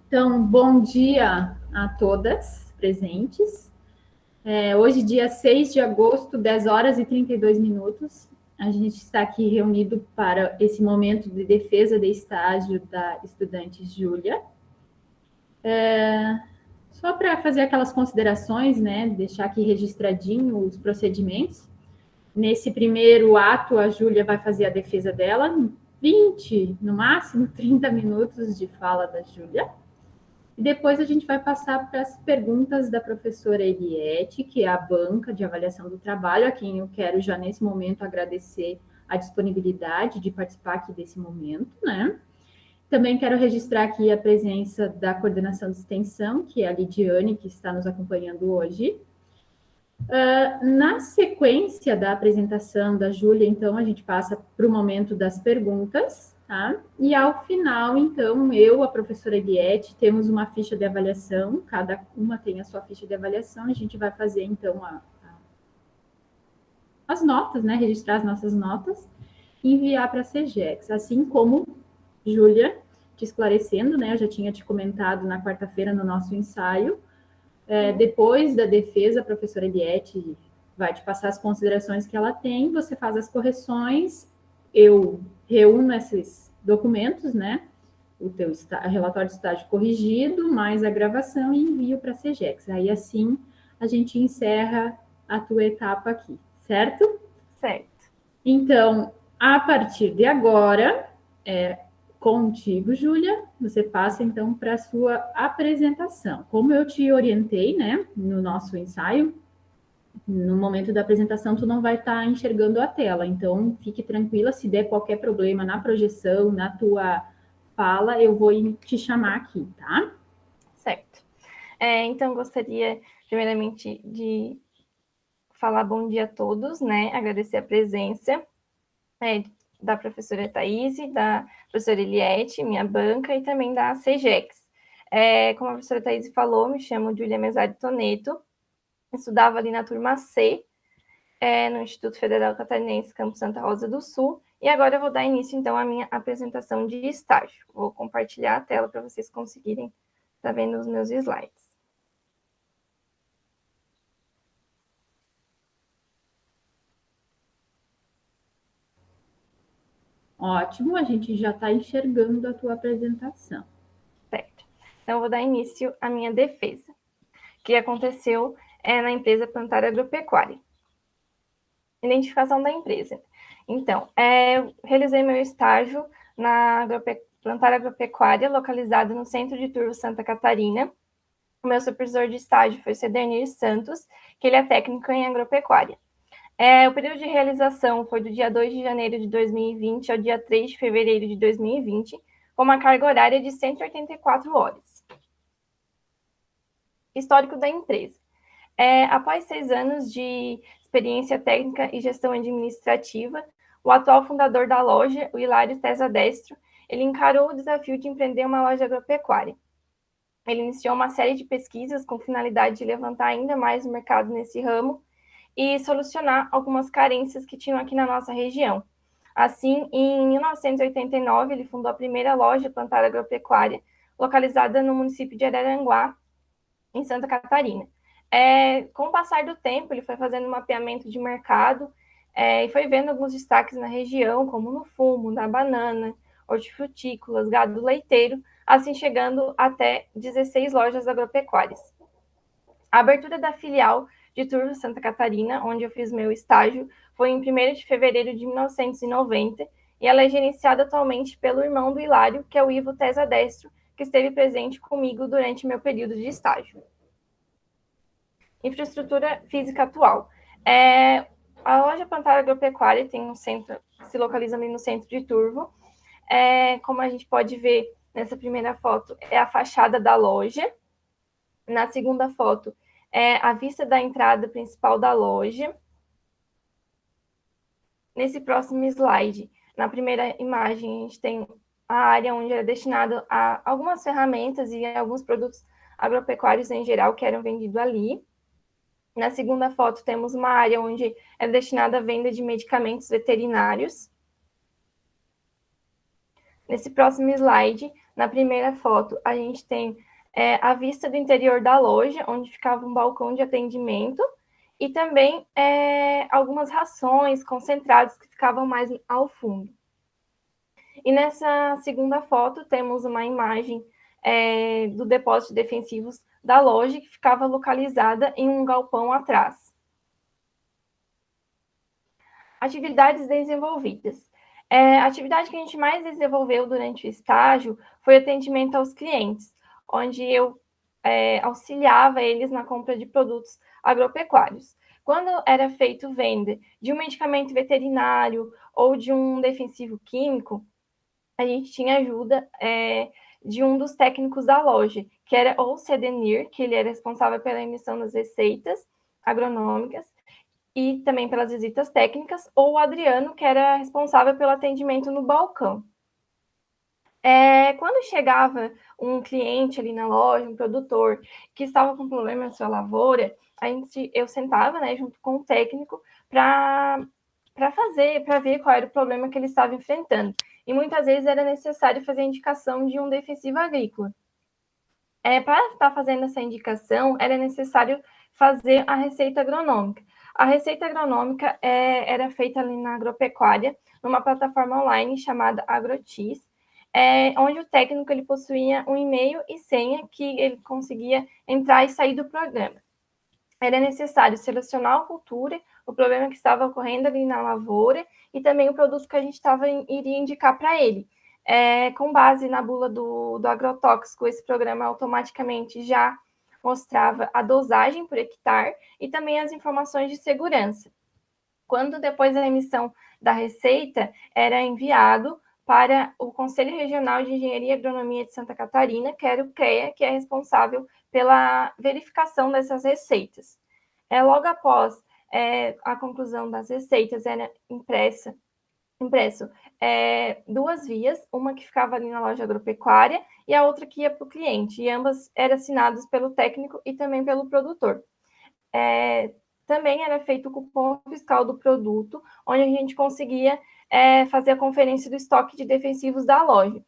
Então, bom dia a todas presentes. Hoje, dia 6 de agosto, 10 horas e 32 minutos, a gente está aqui reunido para esse momento de defesa de estágio da estudante Júlia. Só para fazer aquelas considerações, né, deixar aqui registradinho os procedimentos. Nesse primeiro ato, a Júlia vai fazer a defesa dela, 20, no máximo 30 minutos de fala da Júlia. E depois a gente vai passar para as perguntas da professora Eliette, que é a banca de avaliação do trabalho, a quem eu quero já nesse momento agradecer a disponibilidade de participar aqui desse momento, né? Também quero registrar aqui a presença da coordenação de extensão, que é a Lidiane, que está nos acompanhando hoje. Na sequência da apresentação da Júlia, então, a gente passa para o momento das perguntas, tá? E ao final, então, eu, a professora Eliette, temos uma ficha de avaliação, cada uma tem a sua ficha de avaliação, a gente vai fazer, então, as notas, né? Registrar as nossas notas e enviar para a CEGEX, assim como, Júlia, te esclarecendo, né? Eu já tinha te comentado na quarta-feira no nosso ensaio. Depois da defesa, a professora Eliette vai te passar as considerações que ela tem, você faz as correções, eu reúno esses documentos, né? O teu relatório de estágio corrigido, mais a gravação e envio para a CEGEX. Aí, assim, a gente encerra a tua etapa aqui, certo? Certo. Então, a partir de agora, contigo, Júlia, você passa então para a sua apresentação. Como eu te orientei, né, no nosso ensaio, no momento da apresentação tu não vai estar enxergando a tela, então fique tranquila, se der qualquer problema na projeção, na tua fala, eu vou te chamar aqui, tá? Certo. Então, gostaria, primeiramente, de falar bom dia a todos, né? Agradecer a presença da professora Thaís, da professora Eliette, minha banca, e também da CEGEX. Como a professora Thaís falou, me chamo Júlia Mesari Toneto, estudava ali na turma C, no Instituto Federal Catarinense, Campo Santa Rosa do Sul, e agora eu vou dar início, então, à minha apresentação de estágio. Vou compartilhar a tela para vocês conseguirem estar vendo os meus slides. Ótimo, a gente já está enxergando a tua apresentação. Certo. Então, eu vou dar início à minha defesa, que aconteceu na empresa Plantar Agropecuária. Identificação da empresa. Então, realizei meu estágio na Plantar Agropecuária, localizada no centro de Turvo, Santa Catarina. O meu supervisor de estágio foi o Cedernir Santos, que ele é técnico em agropecuária. O período de realização foi do dia 2 de janeiro de 2020 ao dia 3 de fevereiro de 2020, com uma carga horária de 184 horas. Histórico da empresa. Após 6 anos de experiência técnica e gestão administrativa, o atual fundador da loja, o Hilário Tesa Destro, ele encarou o desafio de empreender uma loja agropecuária. Ele iniciou uma série de pesquisas com finalidade de levantar ainda mais o mercado nesse ramo e solucionar algumas carências que tinham aqui na nossa região. Assim, em 1989, ele fundou a primeira loja Plantar Agropecuária, localizada no município de Araranguá, em Santa Catarina. Com o passar do tempo, ele foi fazendo um mapeamento de mercado e foi vendo alguns destaques na região, como no fumo, na banana, hortifrutícolas, gado leiteiro, assim chegando até 16 lojas agropecuárias. A abertura da filial de Turvo, Santa Catarina, onde eu fiz meu estágio, foi em 1º de fevereiro de 1990 e ela é gerenciada atualmente pelo irmão do Hilário, que é o Ivo Tesa Destro, que esteve presente comigo durante meu período de estágio. Infraestrutura física atual. A loja Plantar Agropecuária tem um centro, se localiza ali no centro de Turvo. Como a gente pode ver nessa primeira foto, é a fachada da loja. Na segunda foto, é a vista da entrada principal da loja. Nesse próximo slide, na primeira imagem, a gente tem a área onde era destinado a algumas ferramentas e alguns produtos agropecuários em geral que eram vendidos ali. Na segunda foto, temos uma área onde é destinada à venda de medicamentos veterinários. Nesse próximo slide, na primeira foto, a gente tem a vista do interior da loja, onde ficava um balcão de atendimento, e também algumas rações concentradas que ficavam mais ao fundo. E nessa segunda foto, temos uma imagem do depósito de defensivos da loja, que ficava localizada em um galpão atrás. Atividades desenvolvidas. A atividade que a gente mais desenvolveu durante o estágio foi atendimento aos clientes, onde eu auxiliava eles na compra de produtos agropecuários. Quando era feito venda de um medicamento veterinário ou de um defensivo químico, a gente tinha ajuda de um dos técnicos da loja, que era o Cedenir, que ele era responsável pela emissão das receitas agronômicas e também pelas visitas técnicas, ou o Adriano, que era responsável pelo atendimento no balcão. Quando chegava um cliente ali na loja, um produtor, que estava com problema na sua lavoura, eu sentava, né, junto com o técnico para ver qual era o problema que ele estava enfrentando. E muitas vezes era necessário fazer a indicação de um defensivo agrícola. Para estar fazendo essa indicação, era necessário fazer a receita agronômica. A receita agronômica era feita ali na agropecuária, numa plataforma online chamada AgroTis, onde o técnico ele possuía um e-mail e senha que ele conseguia entrar e sair do programa. Era necessário selecionar a cultura, o problema que estava ocorrendo ali na lavoura e também o produto que a gente iria indicar para ele. Com base na bula do agrotóxico, esse programa automaticamente já mostrava a dosagem por hectare e também as informações de segurança. Quando depois da emissão da receita, era enviado para o Conselho Regional de Engenharia e Agronomia de Santa Catarina, que era o CREA, que é responsável pela verificação dessas receitas. Logo após a conclusão das receitas, era impresso duas vias, uma que ficava ali na loja agropecuária e a outra que ia para o cliente, e ambas eram assinadas pelo técnico e também pelo produtor. Também era feito o cupom fiscal do produto, onde a gente conseguia fazer a conferência do estoque de defensivos da loja.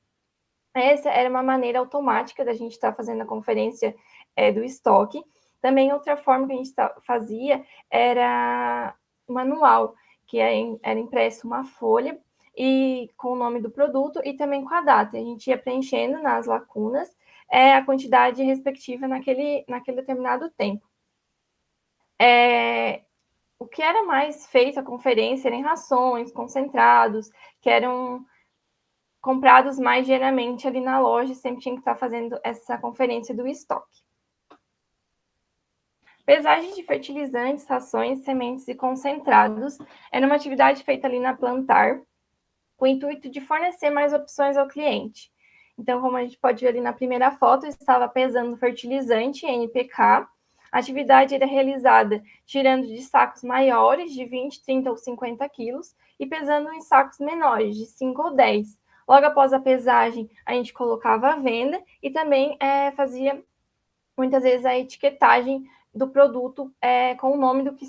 Essa era uma maneira automática da gente estar fazendo a conferência do estoque. Também outra forma que a gente fazia era manual, que era impresso uma folha e com o nome do produto e também com a data. A gente ia preenchendo nas lacunas a quantidade respectiva naquele determinado tempo. O que era mais feito a conferência eram rações, concentrados, que eram comprados mais diariamente ali na loja, sempre tinha que estar fazendo essa conferência do estoque. Pesagem de fertilizantes, rações, sementes e concentrados era uma atividade feita ali na Plantar, com o intuito de fornecer mais opções ao cliente. Então, como a gente pode ver ali na primeira foto, estava pesando fertilizante NPK. A atividade era realizada tirando de sacos maiores, de 20, 30 ou 50 quilos, e pesando em sacos menores, de 5 ou 10. Logo após a pesagem, a gente colocava a venda e também fazia, muitas vezes, a etiquetagem do produto com o nome do que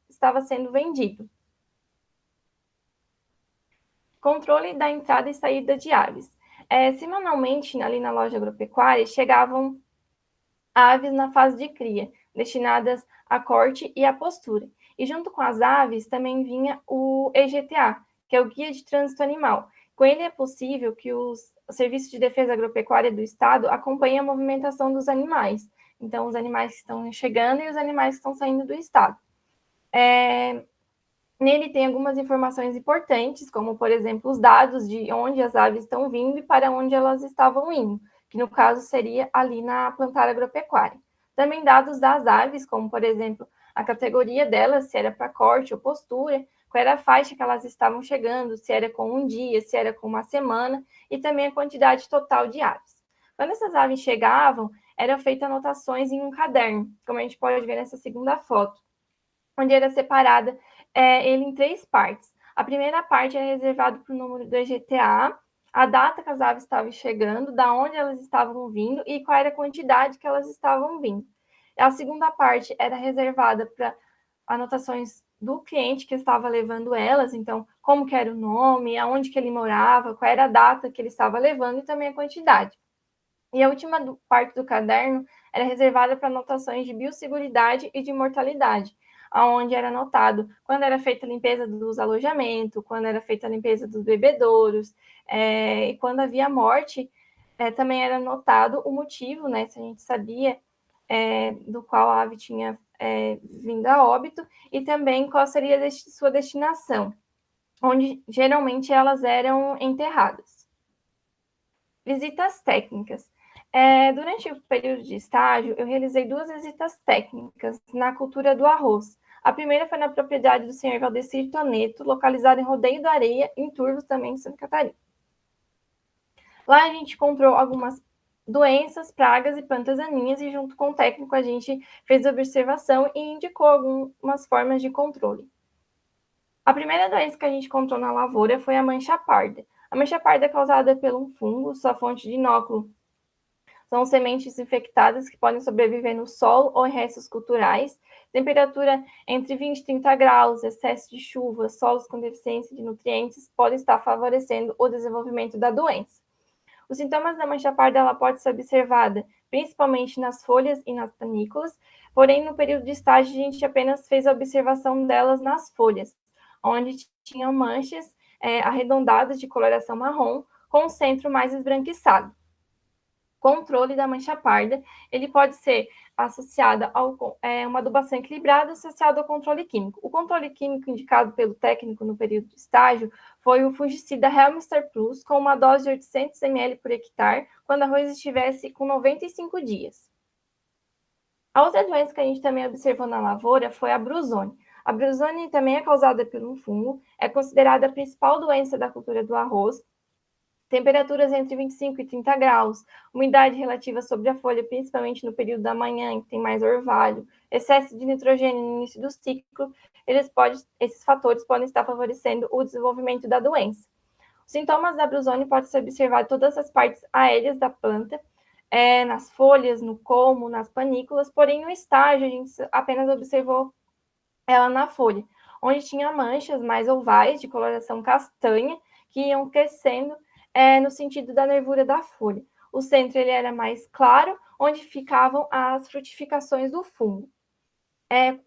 estava sendo vendido. Controle da entrada e saída de aves. Semanalmente, ali na loja agropecuária, chegavam aves na fase de cria, destinadas a corte e a postura. E junto com as aves também vinha o EGTA, que é o Guia de Trânsito Animal. Com ele é possível que o Serviço de Defesa Agropecuária do Estado acompanhe a movimentação dos animais. Então, os animais que estão chegando e os animais que estão saindo do Estado. Nele tem algumas informações importantes, como, por exemplo, os dados de onde as aves estão vindo e para onde elas estavam indo, que no caso seria ali na Plantar Agropecuária. Também dados das aves, como, por exemplo, a categoria delas, se era para corte ou postura, qual era a faixa que elas estavam chegando, se era com um dia, se era com uma semana, e também a quantidade total de aves. Quando essas aves chegavam, eram feitas anotações em um caderno, como a gente pode ver nessa segunda foto, onde era separada ele em 3 partes. A primeira parte é reservada para o número do EGTA, a data que as aves estavam chegando, da onde elas estavam vindo e qual era a quantidade que elas estavam vindo. A segunda parte era reservada para anotações do cliente que estava levando elas, então como que era o nome, aonde que ele morava, qual era a data que ele estava levando e também a quantidade. E a última parte do caderno era reservada para anotações de biosseguridade e de mortalidade, onde era anotado quando era feita a limpeza dos alojamentos, quando era feita a limpeza dos bebedouros, e quando havia morte, também era anotado o motivo, né, se a gente sabia do qual a ave tinha vindo a óbito, e também qual seria a sua destinação, onde geralmente elas eram enterradas. Visitas técnicas. Durante o período de estágio, eu realizei 2 visitas técnicas na cultura do arroz. A primeira foi na propriedade do senhor Valdecir Toneto, localizada em Rodeio da Areia, em Turvos, também em Santa Catarina. Lá a gente encontrou algumas doenças, pragas e plantas daninhas, e junto com o técnico a gente fez a observação e indicou algumas formas de controle. A primeira doença que a gente encontrou na lavoura foi a mancha parda. A mancha parda é causada por um fungo, sua fonte de inóculo são sementes infectadas que podem sobreviver no solo ou em restos culturais. Temperatura entre 20 e 30 graus, excesso de chuva, solos com deficiência de nutrientes podem estar favorecendo o desenvolvimento da doença. Os sintomas da mancha parda ela pode ser observada principalmente nas folhas e nas panículas, porém no período de estágio a gente apenas fez a observação delas nas folhas, onde tinham manchas arredondadas de coloração marrom com o centro mais esbranquiçado. Controle da mancha parda, ele pode ser associado a uma adubação equilibrada associada ao controle químico. O controle químico indicado pelo técnico no período de estágio foi o fungicida Helmister Plus, com uma dose de 800 ml por hectare, quando o arroz estivesse com 95 dias. A outra doença que a gente também observou na lavoura foi a brusone. A brusone também é causada por um fungo, é considerada a principal doença da cultura do arroz. Temperaturas entre 25 e 30 graus, umidade relativa sobre a folha, principalmente no período da manhã, que tem mais orvalho, excesso de nitrogênio no início do ciclo, esses fatores podem estar favorecendo o desenvolvimento da doença. Os sintomas da brusone podem ser observados em todas as partes aéreas da planta, nas folhas, no colmo, nas panículas, porém no estágio a gente apenas observou ela na folha, onde tinha manchas mais ovais de coloração castanha que iam crescendo no sentido da nervura da folha. O centro ele era mais claro, onde ficavam as frutificações do fungo.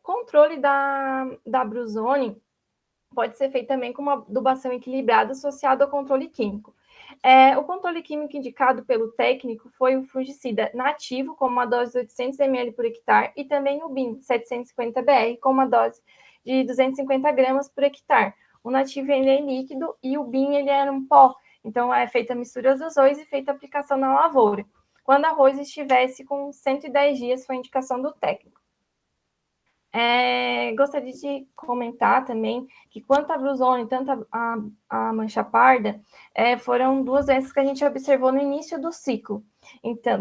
Controle da brusone pode ser feito também com uma adubação equilibrada associada ao controle químico. O controle químico indicado pelo técnico foi o fungicida nativo, com uma dose de 800 ml por hectare, e também o BIM 750 BR, com uma dose de 250 gramas por hectare. O nativo ele é líquido e o BIM ele era um pó, então é feita a mistura dos dois e feita a aplicação na lavoura. Quando o arroz estivesse com 110 dias, foi a indicação do técnico. Gostaria de comentar também que quanto à brusone, tanto a mancha parda, foram 2 doenças que a gente observou no início do ciclo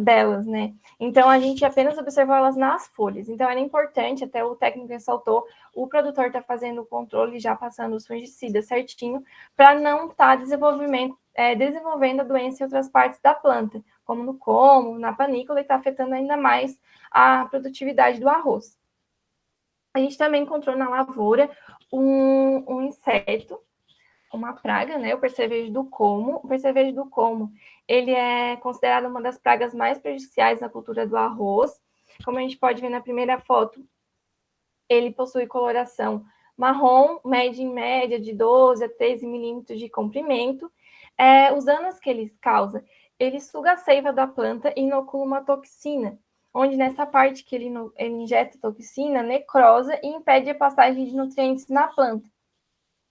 delas, né? Então, a gente apenas observou elas nas folhas. Então, era importante, até o técnico ressaltou, o produtor está fazendo o controle, já passando os fungicidas certinho, para não estar desenvolvendo a doença em outras partes da planta, como no colmo, na panícula, e está afetando ainda mais a produtividade do arroz. A gente também encontrou na lavoura um inseto, uma praga, né? O percevejo do colmo. O percevejo do colmo, ele é considerado uma das pragas mais prejudiciais na cultura do arroz. Como a gente pode ver na primeira foto, ele possui coloração marrom, média em média de 12 a 13 milímetros de comprimento. Os danos que ele causa, ele suga a seiva da planta e inocula uma toxina, onde nessa parte que ele injeta toxina, necrosa e impede a passagem de nutrientes na planta.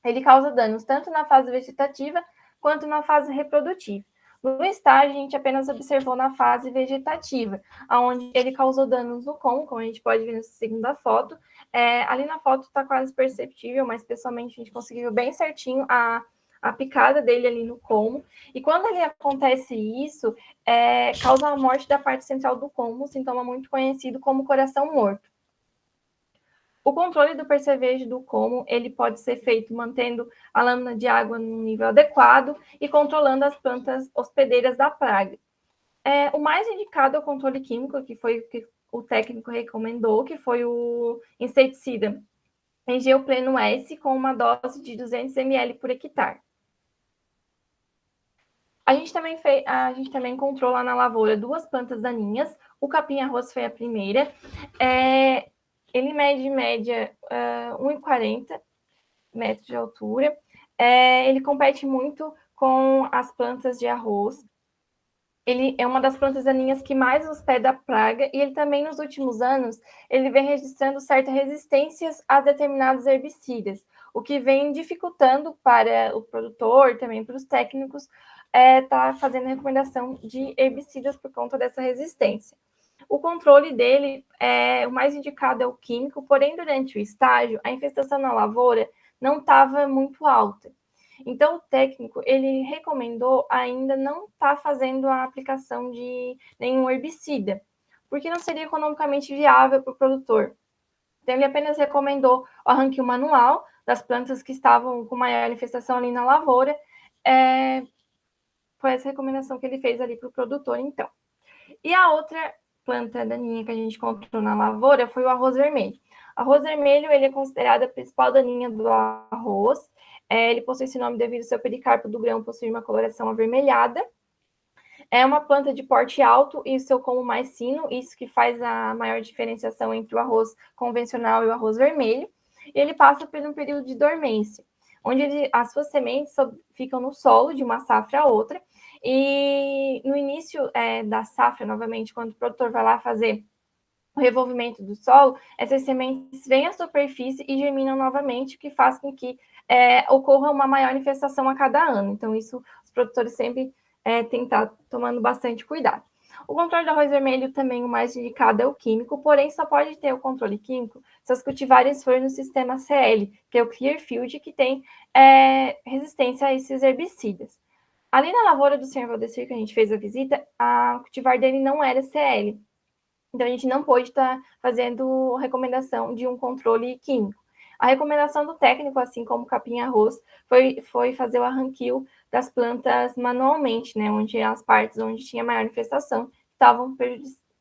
Ele causa danos tanto na fase vegetativa quanto na fase reprodutiva. No estágio, a gente apenas observou na fase vegetativa, onde ele causou danos no colmo, como a gente pode ver na segunda foto. Ali na foto está quase perceptível, mas pessoalmente a gente conseguiu bem certinho a picada dele ali no colmo. E quando ele acontece isso, causa a morte da parte central do colmo, um sintoma muito conhecido como coração morto. O controle do percevejo do colmo, ele pode ser feito mantendo a lâmina de água no nível adequado e controlando as plantas hospedeiras da praga. O mais indicado é o controle químico, que foi o que o técnico recomendou, que foi o inseticida Egeu Pleno S com uma dose de 200 ml por hectare. A gente também encontrou lá na lavoura 2 plantas daninhas. O capim-arroz foi a primeira. Ele mede em média 1,40 metros de altura. Ele compete muito com as plantas de arroz. Ele é uma das plantas daninhas que mais hospeda a praga e ele também, nos últimos anos, ele vem registrando certas resistências a determinados herbicidas, o que vem dificultando para o produtor, também para os técnicos, tá fazendo recomendação de herbicidas por conta dessa resistência. O controle dele, o mais indicado é o químico, porém, durante o estágio, a infestação na lavoura não estava muito alta. Então, o técnico, ele recomendou ainda não estar fazendo a aplicação de nenhum herbicida, porque não seria economicamente viável para o produtor. Então, ele apenas recomendou o arranque manual das plantas que estavam com maior infestação ali na lavoura. Foi essa recomendação que ele fez ali para o produtor, então. E a outra planta daninha que a gente encontrou na lavoura foi o arroz vermelho. O arroz vermelho, ele é considerado a principal daninha do arroz. Ele possui esse nome devido ao seu pericarpo do grão possuir uma coloração avermelhada. É uma planta de porte alto e seu colmo mais fino, isso que faz a maior diferenciação entre o arroz convencional e o arroz vermelho. E ele passa por um período de dormência, onde as suas sementes ficam no solo de uma safra a outra. E no início da safra, novamente, quando o produtor vai lá fazer o revolvimento do solo, essas sementes vêm à superfície e germinam novamente, o que faz com que ocorra uma maior infestação a cada ano. Então, isso os produtores sempre têm que estar tomando bastante cuidado. O controle do arroz vermelho também, o mais indicado é o químico, porém só pode ter o controle químico se as cultivares forem no sistema CL, que é o Clearfield, que tem resistência a esses herbicidas. Ali na lavoura do Sr. Valdecir, que a gente fez a visita, a cultivar dele não era CL. Então, a gente não pôde estar fazendo recomendação de um controle químico. A recomendação do técnico, assim como capim-arroz, foi fazer o arranquio das plantas manualmente, né? Onde as partes onde tinha maior infestação estavam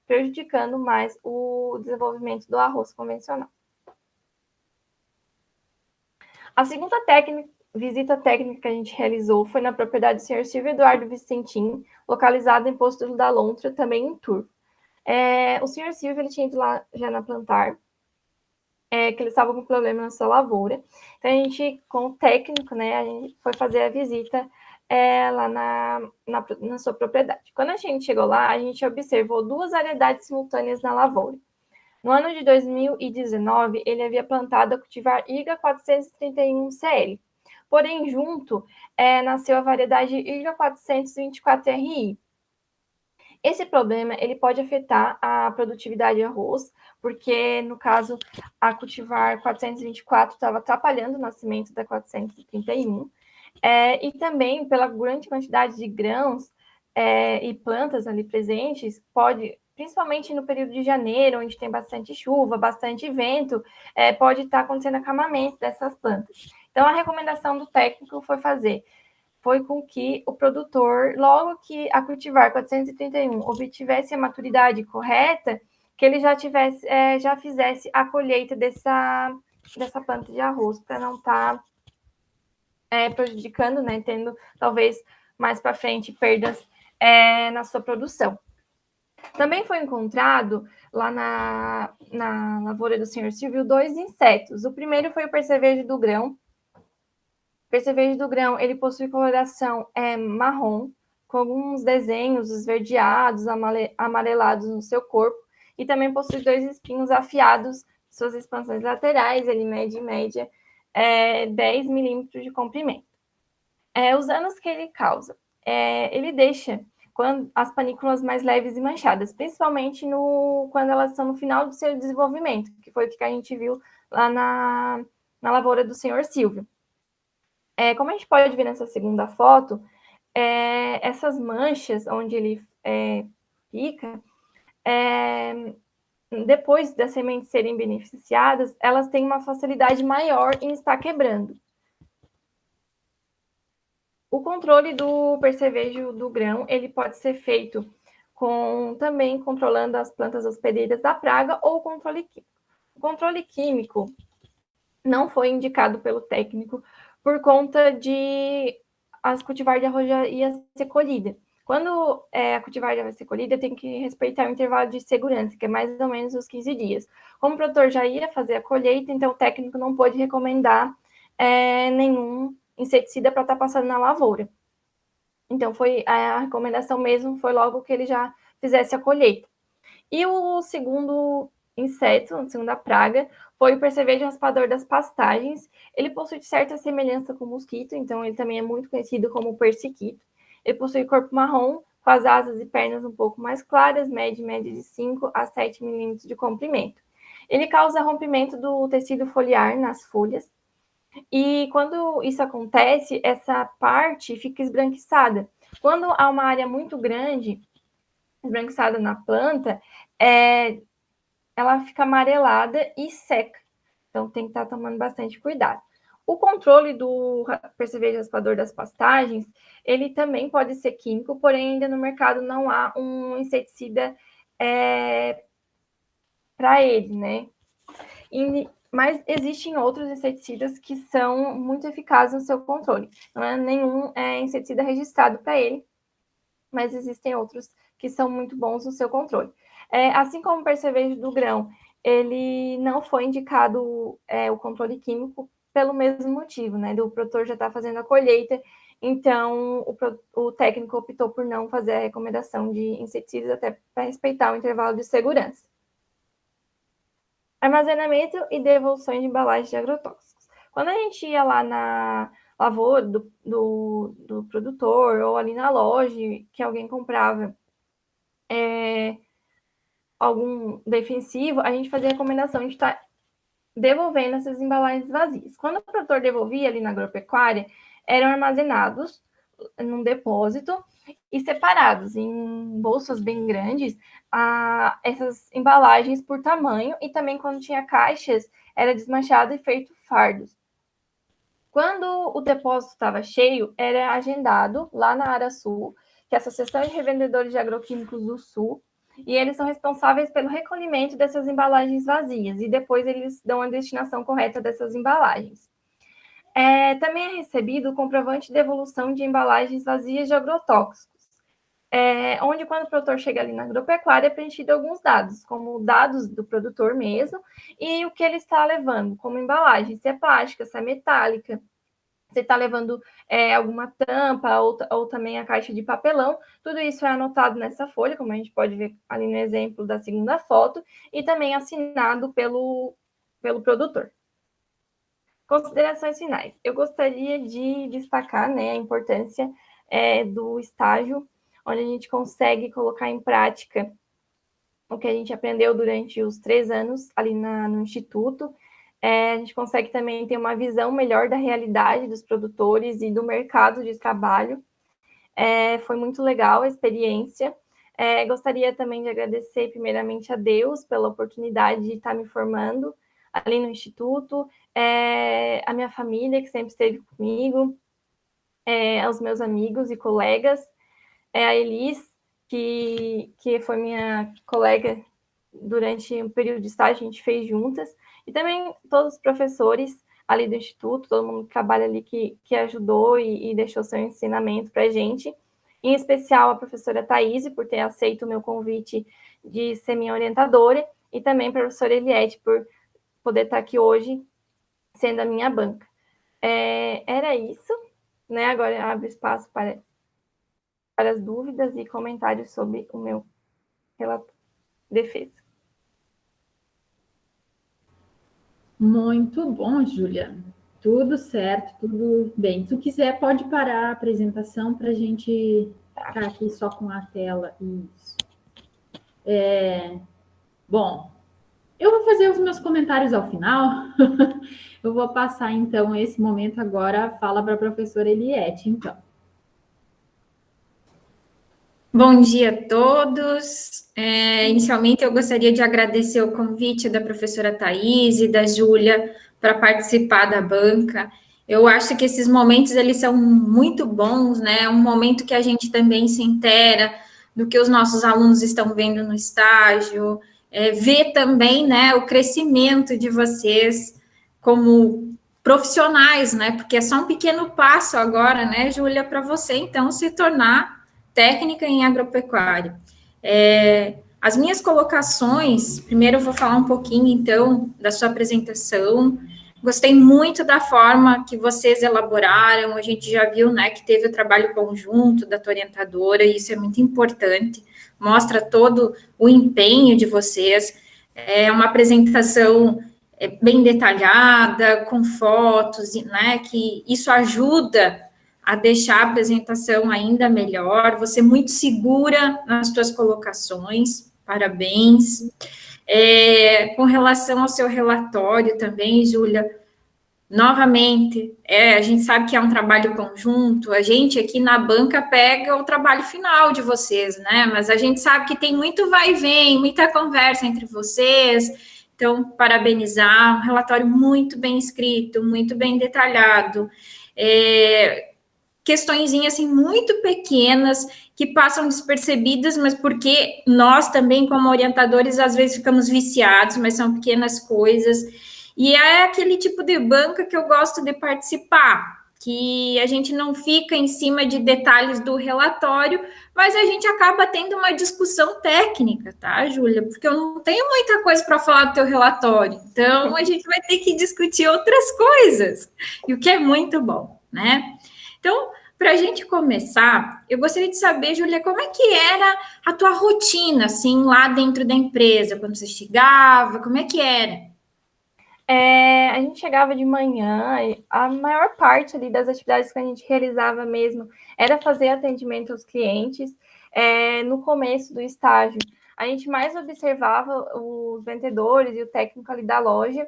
prejudicando mais o desenvolvimento do arroz convencional. A segunda visita técnica que a gente realizou foi na propriedade do Sr. Silvio Eduardo Vicentim, localizada em Posto da Lontra, também em Turvo. O Sr. Silvio, ele tinha ido lá já na plantar, que ele estava com problema na sua lavoura. Então, a gente, com o técnico, né, a gente foi fazer a visita lá na sua propriedade. Quando a gente chegou lá, a gente observou 2 variedades simultâneas na lavoura. No ano de 2019, ele havia plantado a cultivar IGA 431 CL. Porém, junto, nasceu a variedade IGA 424 RI. Esse problema ele pode afetar a produtividade de arroz, porque, no caso, a cultivar 424 estava atrapalhando o nascimento da 431, e também pela grande quantidade de grãos e plantas ali presentes, principalmente no período de janeiro, onde tem bastante chuva, bastante vento, pode estar acontecendo acamamento dessas plantas. Então, a recomendação do técnico foi com que o produtor, logo que a cultivar 431 obtivesse a maturidade correta, que ele já fizesse a colheita dessa planta de arroz, para não estar prejudicando, né, tendo talvez mais para frente perdas na sua produção. Também foi encontrado lá na lavoura do Sr. Silvio 2 insetos. O primeiro foi o percevejo do grão. O percevejo do grão, ele possui coloração marrom, com alguns desenhos esverdeados, amarelados no seu corpo, e também possui 2 espinhos afiados, suas expansões laterais, ele mede em média 10 milímetros de comprimento. Os danos que ele causa, ele deixa as panículas mais leves e manchadas, principalmente quando elas estão no final do seu desenvolvimento, que foi o que a gente viu lá na lavoura do Sr. Silvio. Como a gente pode ver nessa segunda foto, essas manchas onde ele fica, depois das sementes serem beneficiadas, elas têm uma facilidade maior em estar quebrando. O controle do percevejo do grão, ele pode ser feito também controlando as plantas hospedeiras da praga ou o controle químico. O controle químico, não foi indicado pelo técnico por conta de as cultivar de arroz já ia ser colhida. Quando a cultivar já vai ser colhida, tem que respeitar o intervalo de segurança, que é mais ou menos os 15 dias. Como o produtor já ia fazer a colheita, então o técnico não pôde recomendar nenhum inseticida para estar passando na lavoura. Então, foi a recomendação mesmo, foi logo que ele já fizesse a colheita. E o segundo inseto, a segunda praga, foi o percevejo raspador das pastagens. Ele possui certa semelhança com o mosquito, então ele também é muito conhecido como persiquito. Ele possui corpo marrom, com as asas e pernas um pouco mais claras, média de 5 a 7 milímetros de comprimento. Ele causa rompimento do tecido foliar nas folhas, e quando isso acontece, essa parte fica esbranquiçada. Quando há uma área muito grande, esbranquiçada na planta, ela fica amarelada e seca. Então, tem que estar tomando bastante cuidado. O controle do percevejo raspador das pastagens, ele também pode ser químico, porém ainda no mercado não há um inseticida para ele, né? Mas existem outros inseticidas que são muito eficazes no seu controle. Não é nenhum inseticida registrado para ele, mas existem outros que são muito bons no seu controle. Assim como o percevejo do grão, ele não foi indicado o controle químico pelo mesmo motivo, né? Do produtor já estar fazendo a colheita, então o técnico optou por não fazer a recomendação de inseticidas até para respeitar o intervalo de segurança. Armazenamento e devoluções de embalagens de agrotóxicos. Quando a gente ia lá na lavoura do produtor ou ali na loja que alguém comprava algum defensivo, a gente fazia a recomendação de estar devolvendo essas embalagens vazias. Quando o produtor devolvia ali na agropecuária, eram armazenados num depósito e separados em bolsas bem grandes, essas embalagens por tamanho, e também quando tinha caixas, era desmanchado e feito fardos. Quando o depósito estava cheio, era agendado lá na área sul, que é a Associação de Revendedores de Agroquímicos do Sul, e eles são responsáveis pelo recolhimento dessas embalagens vazias, e depois eles dão a destinação correta dessas embalagens. Também é recebido o comprovante de devolução de embalagens vazias de agrotóxicos, onde quando o produtor chega ali na agropecuária é preenchido alguns dados, como dados do produtor mesmo, e o que ele está levando, como embalagem, se é plástica, se é metálica, se está levando alguma tampa ou também a caixa de papelão, tudo isso é anotado nessa folha, como a gente pode ver ali no exemplo da segunda foto, e também assinado pelo produtor. Considerações finais. Eu gostaria de destacar, né, a importância do estágio, onde a gente consegue colocar em prática o que a gente aprendeu durante os 3 anos ali no Instituto. A gente consegue também ter uma visão melhor da realidade dos produtores e do mercado de trabalho. Foi muito legal a experiência. Gostaria também de agradecer primeiramente a Deus pela oportunidade de estar me formando ali no Instituto, a minha família, que sempre esteve comigo, aos meus amigos e colegas, a Elis, que foi minha colega durante um período de estágio, a gente fez juntas, e também todos os professores ali do Instituto, todo mundo que trabalha ali que ajudou e deixou seu ensinamento para a gente, em especial a professora Thaís, por ter aceito o meu convite de ser minha orientadora, e também a professora Eliette, por poder estar aqui hoje sendo a minha banca. Era isso, né? Agora abro espaço para as dúvidas e comentários sobre o meu relato defesa. Muito bom, Júlia. Tudo certo, tudo bem. Se tu quiser, pode parar a apresentação para a gente ficar aqui só com a tela. Isso. Bom, eu vou fazer os meus comentários ao final. Eu vou passar, então, esse momento agora, a fala para a professora Eliette, então. Bom dia a todos. Inicialmente, eu gostaria de agradecer o convite da professora Thaís e da Júlia para participar da banca. Eu acho que esses momentos, eles são muito bons, né? É um momento que a gente também se inteira do que os nossos alunos estão vendo no estágio, ver também, né, o crescimento de vocês como profissionais, né? Porque é só um pequeno passo agora, né, Júlia, para você, então, se tornar técnica em agropecuária. As minhas colocações, primeiro eu vou falar um pouquinho, então, da sua apresentação. Gostei muito da forma que vocês elaboraram, a gente já viu, né, que teve o trabalho conjunto da tua orientadora, e isso é muito importante, mostra todo o empenho de vocês, é uma apresentação bem detalhada, com fotos, né, que isso ajuda a deixar a apresentação ainda melhor, você muito segura nas suas colocações, parabéns. Com relação ao seu relatório também, Júlia, novamente, a gente sabe que é um trabalho conjunto, a gente aqui na banca pega o trabalho final de vocês, né? Mas a gente sabe que tem muito vai e vem, muita conversa entre vocês, então, parabenizar, um relatório muito bem escrito, muito bem detalhado, questõezinhas assim muito pequenas que passam despercebidas, mas porque nós também, como orientadores, às vezes ficamos viciados, mas são pequenas coisas. E é aquele tipo de banca que eu gosto de participar, que a gente não fica em cima de detalhes do relatório, mas a gente acaba tendo uma discussão técnica, tá, Júlia? Porque eu não tenho muita coisa para falar do teu relatório, então a gente vai ter que discutir outras coisas, e o que é muito bom, né? Então, para a gente começar, eu gostaria de saber, Júlia, como é que era a tua rotina, assim, lá dentro da empresa, quando você chegava, como é que era? A gente chegava de manhã, e a maior parte ali das atividades que a gente realizava mesmo era fazer atendimento aos clientes. No começo do estágio, a gente mais observava os vendedores e o técnico ali da loja,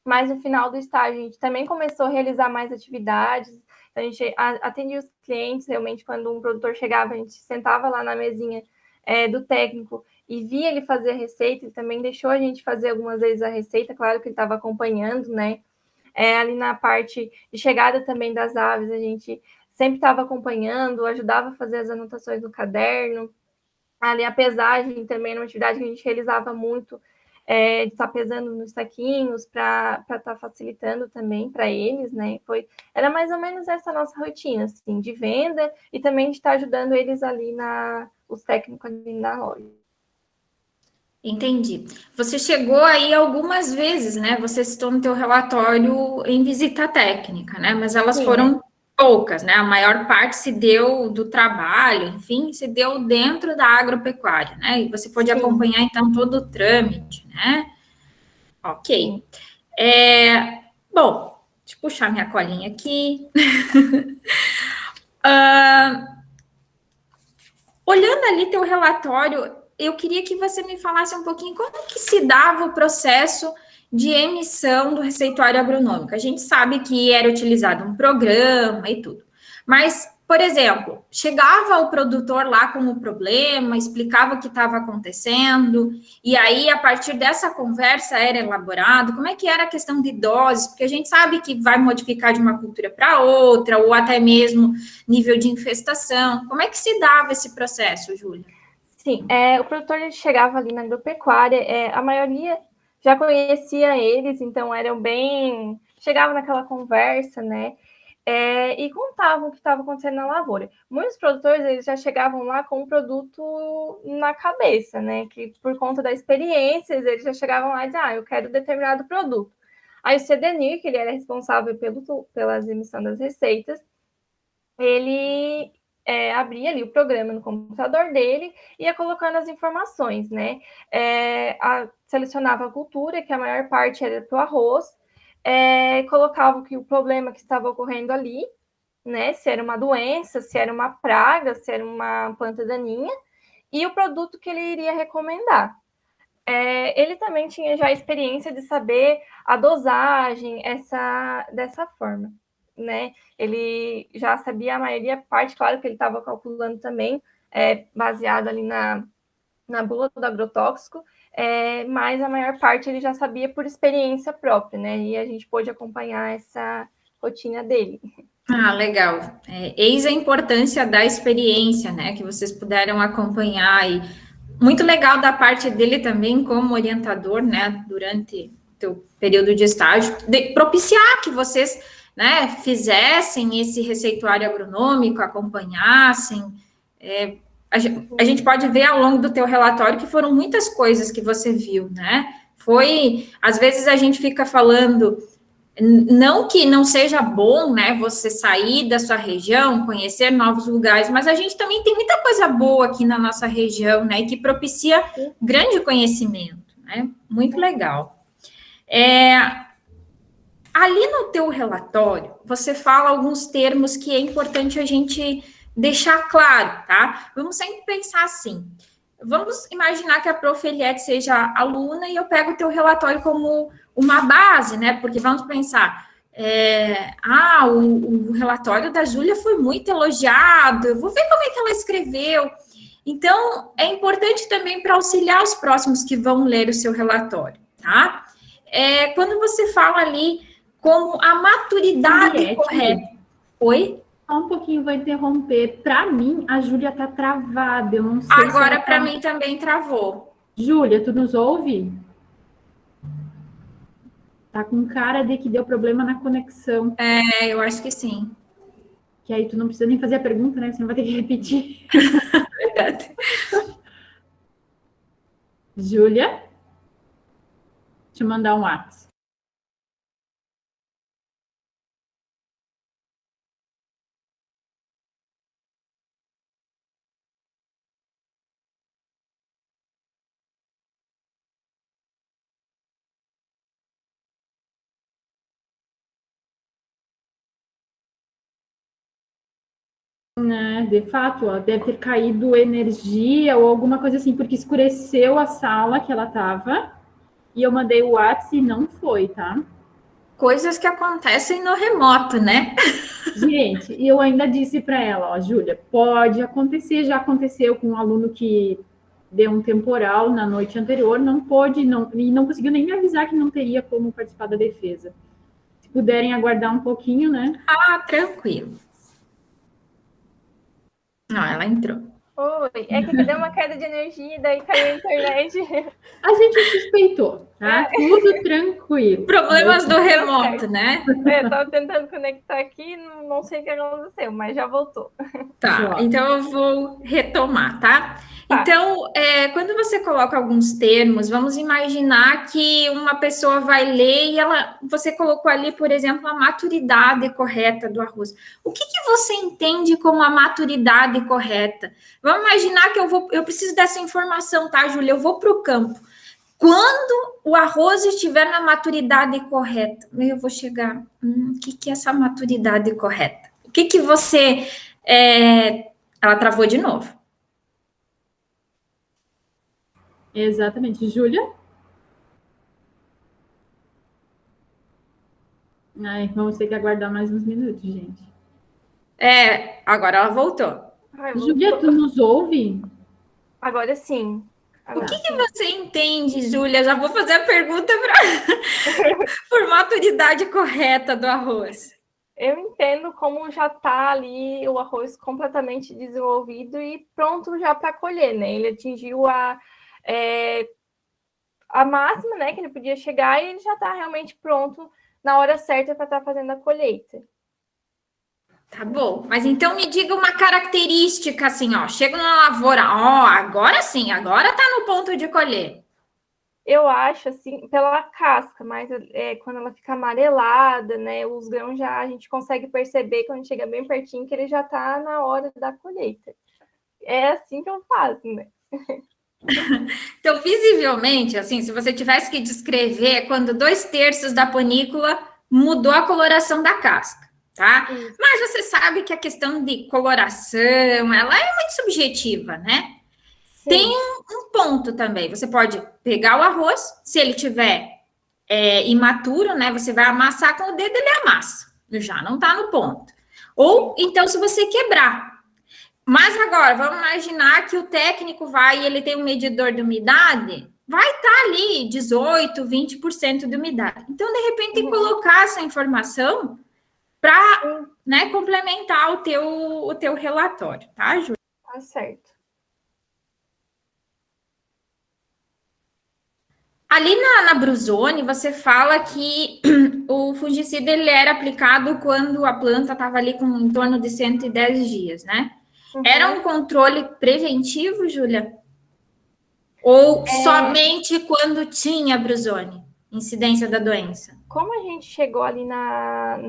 mas no final do estágio a gente também começou a realizar mais atividades. A gente atendia os clientes, realmente, quando um produtor chegava, a gente sentava lá na mesinha do técnico e via ele fazer a receita. Ele também deixou a gente fazer algumas vezes a receita, claro que ele estava acompanhando, né? Ali na parte de chegada também das aves, a gente sempre estava acompanhando, ajudava a fazer as anotações no caderno. Ali a pesagem também era uma atividade que a gente realizava muito, de estar pesando nos saquinhos para estar facilitando também para eles, né? Era mais ou menos essa nossa rotina, assim, de venda e também de estar ajudando eles ali os técnicos ali na loja. Entendi. Você chegou aí algumas vezes, né? Você citou no teu relatório em visita técnica, né? Mas elas foram poucas, né? A maior parte se deu do trabalho, enfim, se deu dentro da agropecuária, né? E você pôde acompanhar, então, todo o trâmite, né? Ok. Bom, deixa eu puxar minha colinha aqui. Olhando ali teu relatório, eu queria que você me falasse um pouquinho como que se dava o processo de emissão do receituário agronômico. A gente sabe que era utilizado um programa e tudo, mas, por exemplo, chegava o produtor lá com o problema, explicava o que estava acontecendo, e aí, a partir dessa conversa, era elaborado, como é que era a questão de doses, porque a gente sabe que vai modificar de uma cultura para outra, ou até mesmo nível de infestação. Como é que se dava esse processo, Júlia? Sim, o produtor ele chegava ali na agropecuária, a maioria já conhecia eles, então eram bem... Chegava naquela conversa, né? E contavam o que estava acontecendo na lavoura. Muitos produtores eles já chegavam lá com o produto na cabeça, né? Que por conta da experiência, eles já chegavam lá e diziam, eu quero determinado produto. Aí o CDNIR, que ele era responsável pelas emissões das receitas, ele abria ali o programa no computador dele e ia colocando as informações, né? Selecionava a cultura, que a maior parte era para o arroz, colocava o problema que estava ocorrendo ali, né? Se era uma doença, se era uma praga, se era uma planta daninha, e o produto que ele iria recomendar. Ele também tinha já a experiência de saber a dosagem dessa forma, né? Ele já sabia a maioria parte, claro que ele estava calculando também, baseado ali na bula do agrotóxico, mas a maior parte ele já sabia por experiência própria, né? E a gente pôde acompanhar essa rotina dele. Ah, legal. Eis a importância da experiência, né? Que vocês puderam acompanhar. E muito legal da parte dele também, como orientador, né? Durante teu período de estágio, propiciar que vocês, né, fizessem esse receituário agronômico, acompanhassem. A gente pode ver ao longo do teu relatório que foram muitas coisas que você viu, né? Às vezes a gente fica falando, não que não seja bom, né, você sair da sua região, conhecer novos lugares, mas a gente também tem muita coisa boa aqui na nossa região, né, que propicia grande conhecimento, né? Muito legal. Ali no teu relatório, você fala alguns termos que é importante a gente deixar claro, tá? Vamos sempre pensar assim. Vamos imaginar que a Prof. Eliette seja aluna e eu pego o teu relatório como uma base, né? Porque vamos pensar, o relatório da Júlia foi muito elogiado, eu vou ver como é que ela escreveu. Então, é importante também para auxiliar os próximos que vão ler o seu relatório, tá? Quando você fala ali como a maturidade correta. Oi? Só um pouquinho, vou interromper. Para mim, a Júlia tá travada. Eu não sei. Agora, para mim, também travou. Júlia, tu nos ouve? Tá com cara de que deu problema na conexão. Eu acho que sim. Que aí tu não precisa nem fazer a pergunta, né? Você não vai ter que repetir. Verdade. Júlia? Deixa eu mandar um WhatsApp. De fato, ó, deve ter caído energia ou alguma coisa assim, porque escureceu a sala que ela estava e eu mandei o WhatsApp e não foi, tá? Coisas que acontecem no remoto, né? Gente, e eu ainda disse para ela, ó, Júlia, pode acontecer, já aconteceu com um aluno que deu um temporal na noite anterior, não pôde, e não conseguiu nem me avisar que não teria como participar da defesa. Se puderem aguardar um pouquinho, né? Tranquilo. Não, ela entrou. Oi, é que deu uma queda de energia, daí caiu a internet. A gente suspeitou, tá? Tudo tranquilo. Problemas do remoto, né? Eu tava tentando conectar aqui, não sei o que aconteceu, mas já voltou. Tá, então eu vou retomar, tá? Então, quando você coloca alguns termos, vamos imaginar que uma pessoa vai ler e você colocou ali, por exemplo, a maturidade correta do arroz. O que você entende como a maturidade correta? Vamos imaginar que eu preciso dessa informação, tá, Júlia? Eu vou para o campo. Quando o arroz estiver na maturidade correta, eu vou chegar. O que é essa maturidade correta? O que você. Ela travou de novo. Exatamente. Júlia? Vamos ter que aguardar mais uns minutos, gente. Agora ela voltou. Júlia, tu nos ouve? Agora sim. O que você entende, Júlia? Já vou fazer a pergunta por maturidade correta do arroz. Eu entendo como já está ali o arroz completamente desenvolvido e pronto já para colher, né? Ele atingiu a máxima, né, que ele podia chegar e ele já está realmente pronto na hora certa para estar fazendo a colheita. Tá bom, mas então me diga uma característica assim, ó, chego na lavoura, agora sim, agora tá no ponto de colher. Eu acho, assim, pela casca, mas quando ela fica amarelada, né, os grãos a gente consegue perceber quando chega bem pertinho que ele já tá na hora da colheita. É assim que eu faço, né? Então, visivelmente, assim, se você tivesse que descrever, é quando 2/3 da panícula mudou a coloração da casca. Tá? Mas você sabe que a questão de coloração, ela é muito subjetiva, né? Sim. Tem um ponto também, você pode pegar o arroz, se ele tiver imaturo, né, você vai amassar com o dedo, ele amassa, já não tá no ponto. Ou, então, se você quebrar. Mas agora, vamos imaginar que o técnico vai e ele tem um medidor de umidade, vai estar ali 18, 20% de umidade. Então, de repente, tem que colocar essa informação para, né, complementar o teu relatório, tá, Júlia? Tá certo. Ali na Bruzone, você fala que o fungicida ele era aplicado quando a planta estava ali com em torno de 110 dias, né? Era um controle preventivo, Júlia? Ou somente quando tinha Bruzone, incidência da doença? Como a gente chegou ali na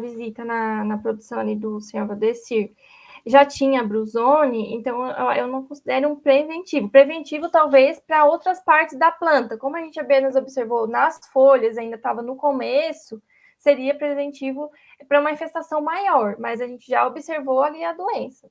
visita, na produção ali do senhor Valdecir, já tinha Bruzone, então eu não considero um preventivo. Preventivo, talvez, para outras partes da planta. Como a gente apenas observou nas folhas, ainda estava no começo, seria preventivo para uma infestação maior, mas a gente já observou ali a doença.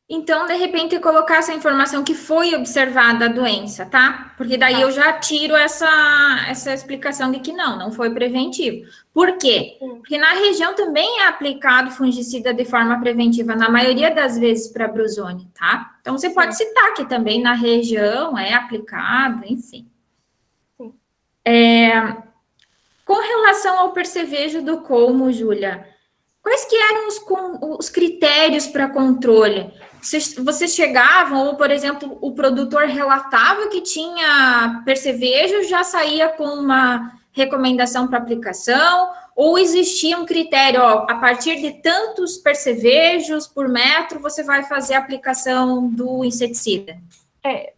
Então, de repente, colocar essa informação que foi observada a doença, tá? Porque daí eu já tiro essa explicação de que não foi preventivo. Por quê? Porque na região também é aplicado fungicida de forma preventiva, na maioria das vezes para Bruzone, tá? Então, você pode citar que também na região é aplicado, enfim. Com relação ao percevejo do colmo, Júlia, quais que eram os critérios para controle? Vocês chegavam, ou, por exemplo, o produtor relatava que tinha percevejo, já saía com uma recomendação para aplicação, ou existia um critério, ó, a partir de tantos percevejos por metro, você vai fazer a aplicação do inseticida?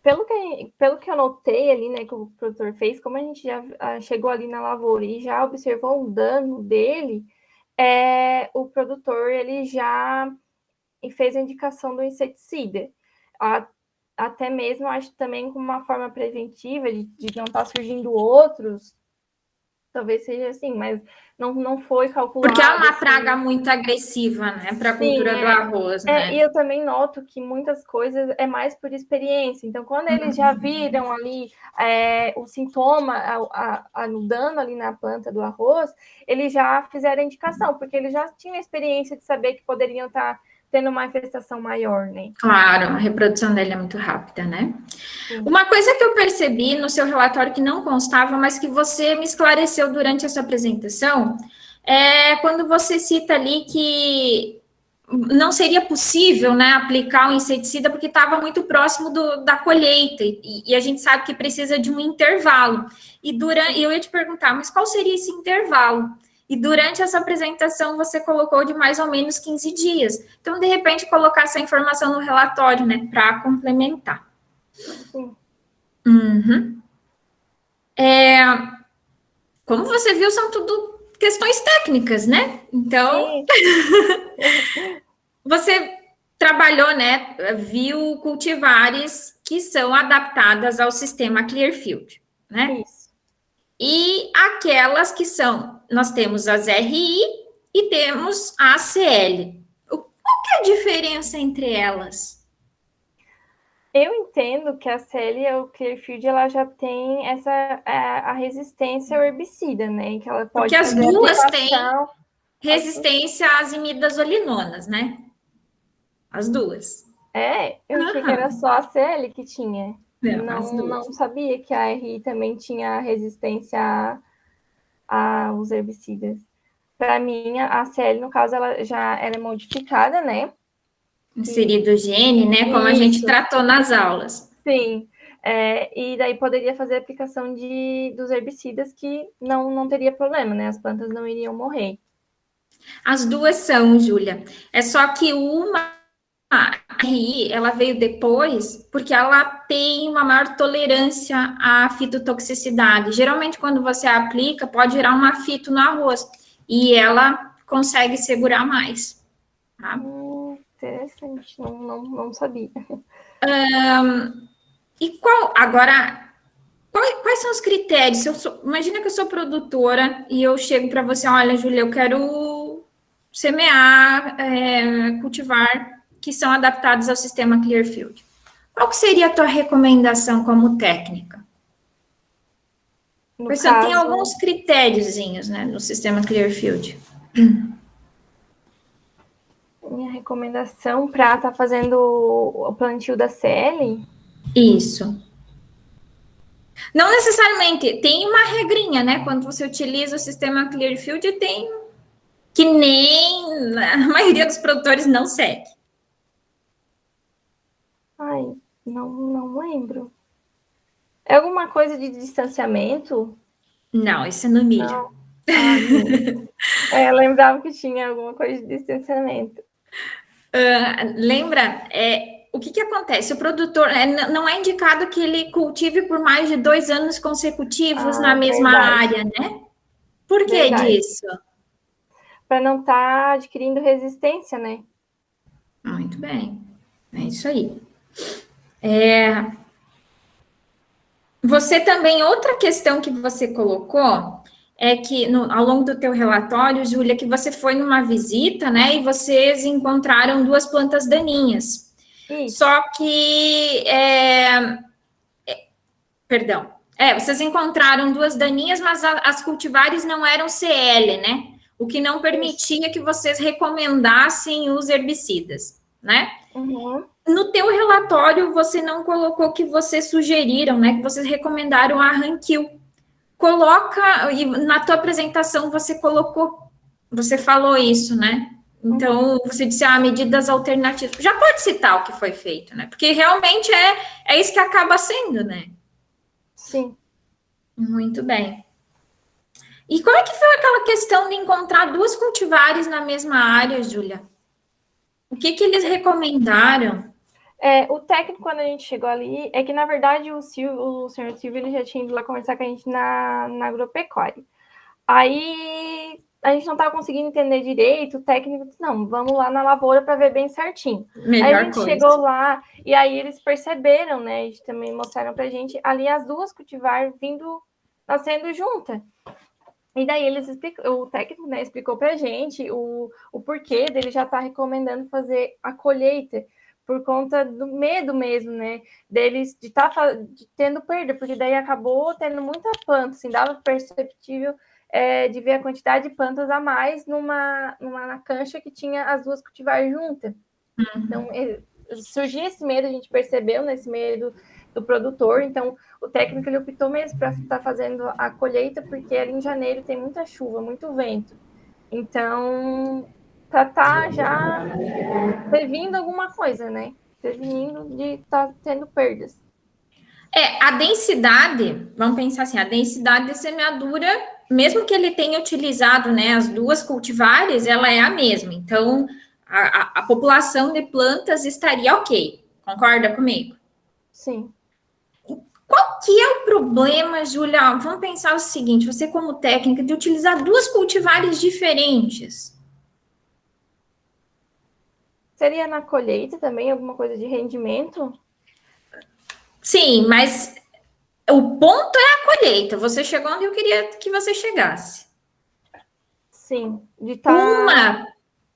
Pelo que eu notei ali, né, que o produtor fez, como a gente já chegou ali na lavoura e já observou um dano dele, o produtor ele já fez a indicação do inseticida. Até mesmo, acho também como uma forma preventiva de não estar surgindo outros, talvez seja assim, mas não foi calculado. Porque é uma praga muito agressiva, né, para a cultura do arroz, né? E eu também noto que muitas coisas é mais por experiência. Então, quando eles já viram ali o sintoma, no dano ali na planta do arroz, eles já fizeram a indicação, porque eles já tinham a experiência de saber que poderiam estar tendo uma infestação maior, né? Claro, a reprodução dele é muito rápida, né? Sim. Uma coisa que eu percebi no seu relatório que não constava, mas que você me esclareceu durante essa apresentação, é quando você cita ali que não seria possível, né, aplicar o inseticida porque estava muito próximo da colheita, e a gente sabe que precisa de um intervalo. E eu ia te perguntar, mas qual seria esse intervalo? E durante essa apresentação você colocou de mais ou menos 15 dias. Então, de repente, colocar essa informação no relatório, né, para complementar. Sim. Como você viu, são tudo questões técnicas, né? Então, você trabalhou, né, viu cultivares que são adaptadas ao sistema Clearfield, né? Isso. E aquelas que são, nós temos as RI e temos a ACL. Qual que é a diferença entre elas? Eu entendo que a CL, o Clearfield, ela já tem a resistência ao herbicida, né? Que ela pode porque as duas têm resistência às imidazolinonas, né? As duas. Eu achei que era só a CL que tinha. Não sabia que a RI também tinha resistência aos herbicidas. Para mim, a CL, no caso, ela já era modificada, né? Inserido o gene, né? Como a gente tratou nas aulas. Sim. E daí poderia fazer a aplicação dos herbicidas que não teria problema, né? As plantas não iriam morrer. As duas são, Júlia. É só que uma RI, ela veio depois porque ela tem uma maior tolerância à fitotoxicidade. Geralmente, quando você aplica, pode gerar uma fito no arroz. E ela consegue segurar mais. Tá? Interessante, não sabia. Quais são os critérios? Imagina que eu sou produtora e eu chego para você, olha, Júlia, eu quero semear, cultivar que são adaptados ao sistema Clearfield. Qual que seria a tua recomendação como técnica? Tem alguns critériozinhos, né, no sistema Clearfield. Minha recomendação para estar fazendo o plantio da CL? Isso. Não necessariamente, tem uma regrinha, né? Quando você utiliza o sistema Clearfield, tem que nem a maioria dos produtores não segue. Ai, não lembro. É alguma coisa de distanciamento? Não, isso é no milho. Não. Eu lembrava que tinha alguma coisa de distanciamento. Lembra, o que acontece? O produtor não é indicado que ele cultive por mais de 2 anos consecutivos na mesma Verdade. área, né? Por que Verdade. disso? Para não estar adquirindo resistência, né? Muito bem, é isso aí. Você também, outra questão que você colocou é que ao longo do teu relatório, Júlia, que você foi numa visita, né, e vocês encontraram 2 plantas daninhas. Isso. Só que, perdão, vocês encontraram 2 daninhas, mas as cultivares não eram CL, né? O que não permitia que vocês recomendassem os herbicidas, né? Uhum. No teu relatório, você não colocou que vocês sugeriram, né? Que vocês recomendaram a Ranquil. Coloca, e na tua apresentação você colocou, você falou isso, né? Então, você disse, medidas alternativas. Já pode citar o que foi feito, né? Porque realmente é isso que acaba sendo, né? Sim. Muito bem. E como é que foi aquela questão de encontrar 2 cultivares na mesma área, Júlia? O que eles recomendaram? O técnico, quando a gente chegou ali, é que, na verdade, o senhor Silvio, ele já tinha ido lá conversar com a gente na agropecuária. Aí, a gente não estava conseguindo entender direito, o técnico disse, não, vamos lá na lavoura para ver bem certinho. Melhor aí a gente coisa. chegou lá, e aí eles perceberam, né, eles também mostraram pra gente, ali as 2 cultivar nascendo juntas. E daí o técnico, né, explicou pra gente o porquê dele já estar recomendando fazer a colheita, por conta do medo mesmo, né, deles de estar tendo perda, porque daí acabou tendo muita planta, assim, dava perceptível de ver a quantidade de plantas a mais numa cancha que tinha as 2 cultivares juntas. Então, surgiu esse medo, a gente percebeu nesse medo do produtor, então o técnico ele optou mesmo para estar fazendo a colheita, porque ali em janeiro tem muita chuva, muito vento. Então, para estar já prevenindo alguma coisa, né? Prevenindo de estar tendo perdas. A densidade, vamos pensar assim, a densidade de semeadura, mesmo que ele tenha utilizado, né, as 2 cultivares, ela é a mesma. Então, a população de plantas estaria ok. Concorda comigo? Sim. Qual que é o problema, Júlia? Vamos pensar o seguinte, você como técnica, de utilizar 2 cultivares diferentes. Seria na colheita também alguma coisa de rendimento? Sim, mas o ponto é a colheita. Você chegou onde eu queria que você chegasse. Sim, Uma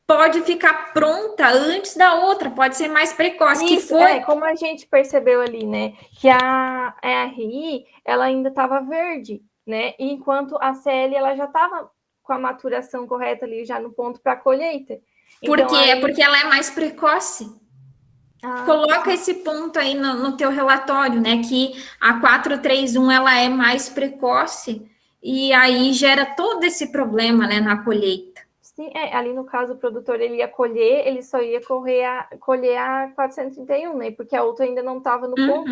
pode ficar pronta antes da outra, pode ser mais precoce. Isso, que foi como a gente percebeu ali, né? Que a RI, ela ainda estava verde, né? Enquanto a CL, ela já estava com a maturação correta ali, já no ponto para colheita. Então, porque ela é mais precoce. Coloca sim. esse ponto aí no teu relatório, né? Que a 431 ela é mais precoce e aí gera todo esse problema, né, na colheita. Sim, ali no caso o produtor ele ia colher, ele só ia colher a 431, né? Porque a outra ainda não estava no ponto.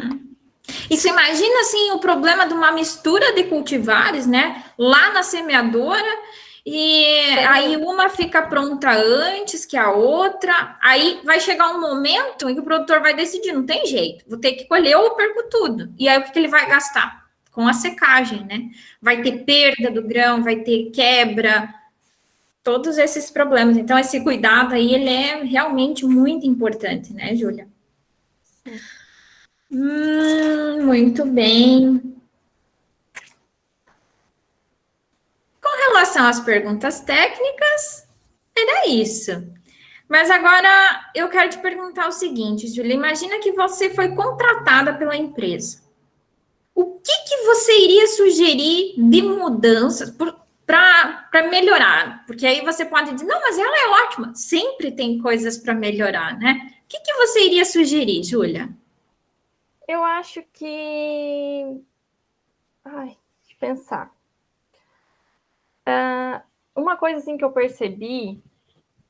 E você imagina assim o problema de uma mistura de cultivares, né? Lá na semeadora. E aí uma fica pronta antes que a outra, aí vai chegar um momento em que o produtor vai decidir, não tem jeito, vou ter que colher ou eu perco tudo. E aí o que ele vai gastar? Com a secagem, né? Vai ter perda do grão, vai ter quebra, todos esses problemas. Então esse cuidado aí, ele é realmente muito importante, né, Júlia? Muito bem. Com relação às perguntas técnicas, era isso. Mas agora eu quero te perguntar o seguinte, Júlia, imagina que você foi contratada pela empresa. O que você iria sugerir de mudanças para melhorar? Porque aí você pode dizer, não, mas ela é ótima. Sempre tem coisas para melhorar, né? O que você iria sugerir, Júlia? Eu acho que... deixa eu pensar. Uma coisa assim que eu percebi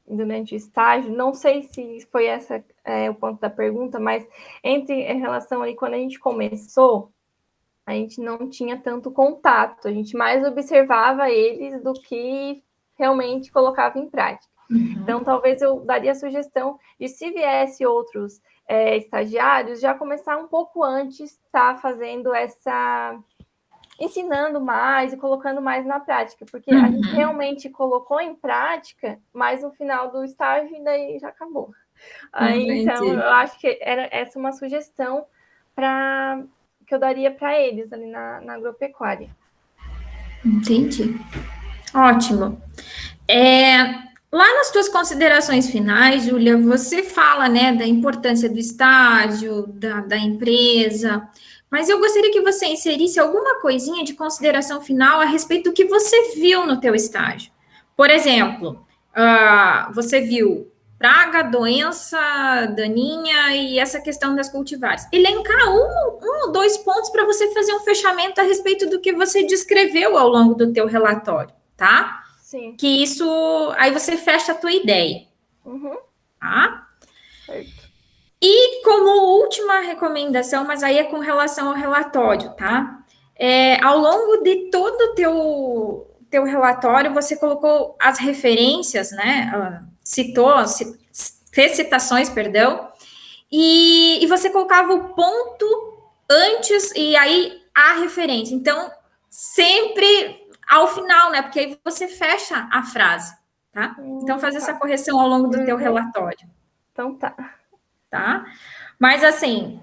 durante o estágio, não sei se foi essa o ponto da pergunta, mas em relação ali, quando a gente começou, A gente não tinha tanto contato, a gente mais observava eles do que realmente colocava em prática. Então, talvez eu daria a sugestão de, se viesse outros estagiários, já começar um pouco antes, tá fazendo ensinando mais e colocando mais na prática, porque a gente realmente colocou em prática, mas no final do estágio e daí já acabou. Então, eu acho que era essa uma sugestão que eu daria para eles ali na agropecuária. Entendi. Ótimo. Lá nas tuas considerações finais, Júlia, você fala, né, da importância do estágio, da empresa, mas eu gostaria que você inserisse alguma coisinha de consideração final a respeito do que você viu no teu estágio. Por exemplo, você viu praga, doença daninha e essa questão das cultivares. Elencar um ou dois pontos para você fazer um fechamento a respeito do que você descreveu ao longo do teu relatório, tá? Sim. Que isso, aí você fecha a tua ideia, tá? Certo. E como última recomendação, mas aí é com relação ao relatório, tá? Ao longo de todo o teu relatório, você colocou as referências, né? Fez citações, perdão, e você colocava o ponto antes e aí a referência. Então, sempre ao final, né? Porque aí você fecha a frase, tá? Então, faz essa correção ao longo do teu relatório. Então, tá? Mas, assim,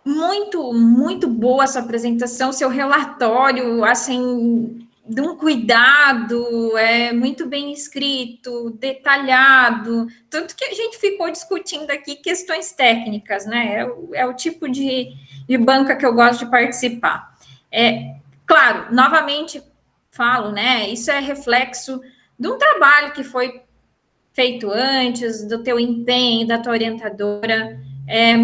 muito, muito boa a sua apresentação, seu relatório, assim, de um cuidado, muito bem escrito, detalhado, tanto que a gente ficou discutindo aqui questões técnicas, né? É o tipo de banca que eu gosto de participar. Claro, novamente falo, né? Isso é reflexo de um trabalho que foi feito antes, do teu empenho, da tua orientadora.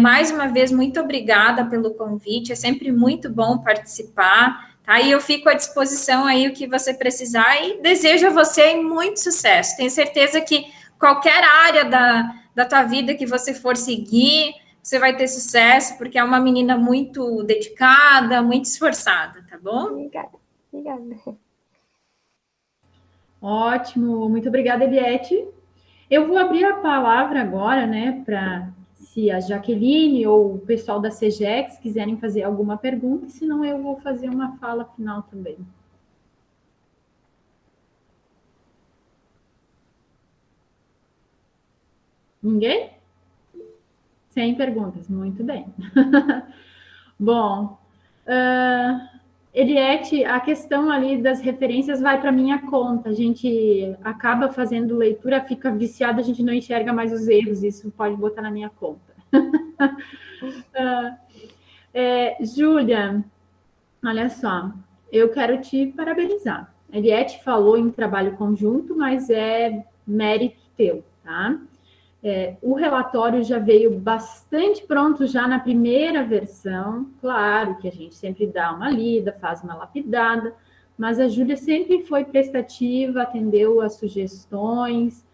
Mais uma vez, muito obrigada pelo convite, é sempre muito bom participar, tá? E eu fico à disposição aí o que você precisar e desejo a você muito sucesso. Tenho certeza que qualquer área da tua vida que você for seguir, você vai ter sucesso, porque é uma menina muito dedicada, muito esforçada, tá bom? Obrigada. Ótimo, muito obrigada, Eliette. Eu vou abrir a palavra agora, né, para se a Jaqueline ou o pessoal da CGEX quiserem fazer alguma pergunta, senão eu vou fazer uma fala final também. Ninguém? Sem perguntas, muito bem. Bom, Eliette, a questão ali das referências vai para minha conta. A gente acaba fazendo leitura, fica viciado, a gente não enxerga mais os erros. Isso pode botar na minha conta. Júlia, olha só, eu quero te parabenizar. A Eliette falou em trabalho conjunto, mas é mérito teu, tá? O relatório já veio bastante pronto já na primeira versão. Claro que a gente sempre dá uma lida, faz uma lapidada, mas a Júlia sempre foi prestativa, atendeu as sugestões,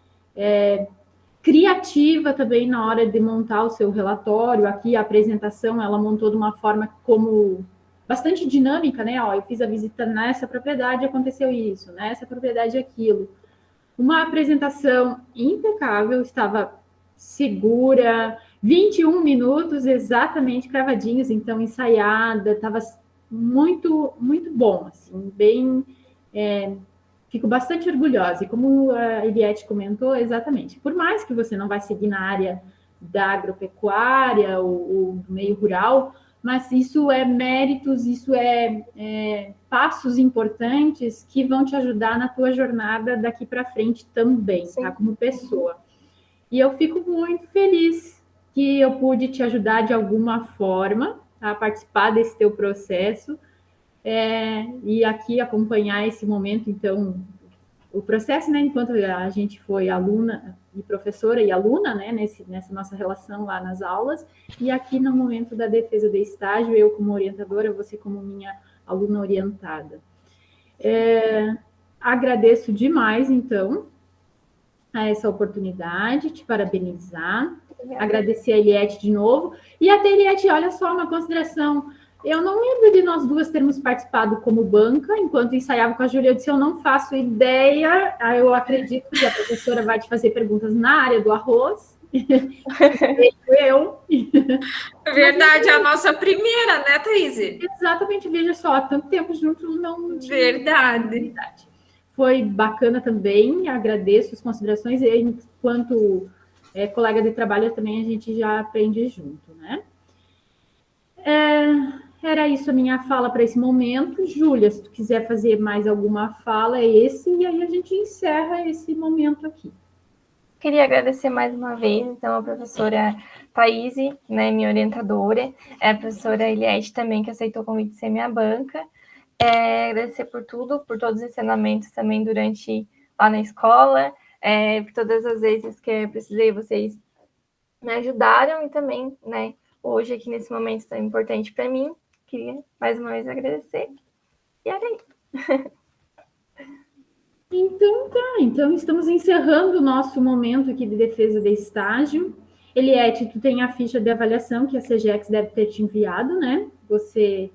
criativa também na hora de montar o seu relatório. Aqui a apresentação ela montou de uma forma como bastante dinâmica, né? Eu fiz a visita nessa propriedade, aconteceu isso, nessa propriedade aquilo. Uma apresentação impecável, estava segura, 21 minutos exatamente cravadinhos, então ensaiada, estava muito, muito bom, assim, bem... Fico bastante orgulhosa, e como a Eliette comentou, exatamente, por mais que você não vai seguir na área da agropecuária ou do meio rural, mas isso é méritos, isso passos importantes que vão te ajudar na tua jornada daqui para frente também, tá? Como pessoa. E eu fico muito feliz que eu pude te ajudar de alguma forma a participar desse teu processo e aqui acompanhar esse momento, então, o processo, né, enquanto a gente foi aluna e professora e aluna, né, nessa nossa relação lá nas aulas, e aqui no momento da defesa de estágio, eu como orientadora, você como minha aluna orientada. Agradeço demais, então, a essa oportunidade, te parabenizar, agradecer a Eliette de novo, e até, Eliette, olha só, uma consideração, Eu não lembro de nós duas termos participado como banca, enquanto ensaiava com a Júlia, eu disse, eu não faço ideia, eu acredito que a professora vai te fazer perguntas na área do arroz, eu. Verdade, a nossa primeira, né, Thaís? Exatamente, veja só, há tanto tempo junto não tinha. Verdade. Foi bacana também, agradeço as considerações, e enquanto colega de trabalho também a gente já aprende junto, né? Era isso a minha fala para esse momento. Júlia, se tu quiser fazer mais alguma fala, é esse, e aí a gente encerra esse momento aqui. Queria agradecer mais uma vez, então, a professora Thaís, né, minha orientadora, a professora Eliette também, que aceitou o convite de ser minha banca. Agradecer por tudo, por todos os ensinamentos também durante lá na escola, por todas as vezes que eu precisei, vocês me ajudaram, e também, né, hoje aqui nesse momento tão importante para mim. Queria mais uma vez agradecer. E era isso. Então tá, então estamos encerrando o nosso momento aqui de defesa de estágio. Eliette, tu tem a ficha de avaliação que a CGEX deve ter te enviado, né? Você,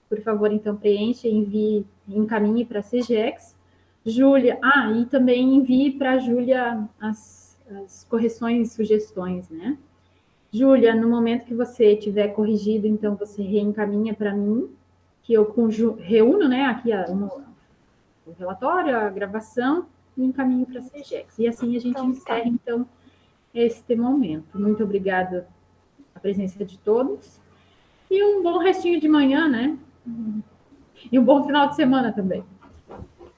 por favor, então preencha, envie, encaminhe para a CGEX. Júlia, e também envie para a Júlia as correções e sugestões, né? Júlia, no momento que você tiver corrigido, então você reencaminha para mim, que eu reúno, né, aqui o relatório, a gravação, e encaminho para a CGEX. E assim a gente encerra, então, este momento. Muito obrigada a presença de todos. E um bom restinho de manhã, né? E um bom final de semana também.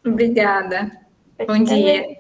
Obrigada. Bom dia.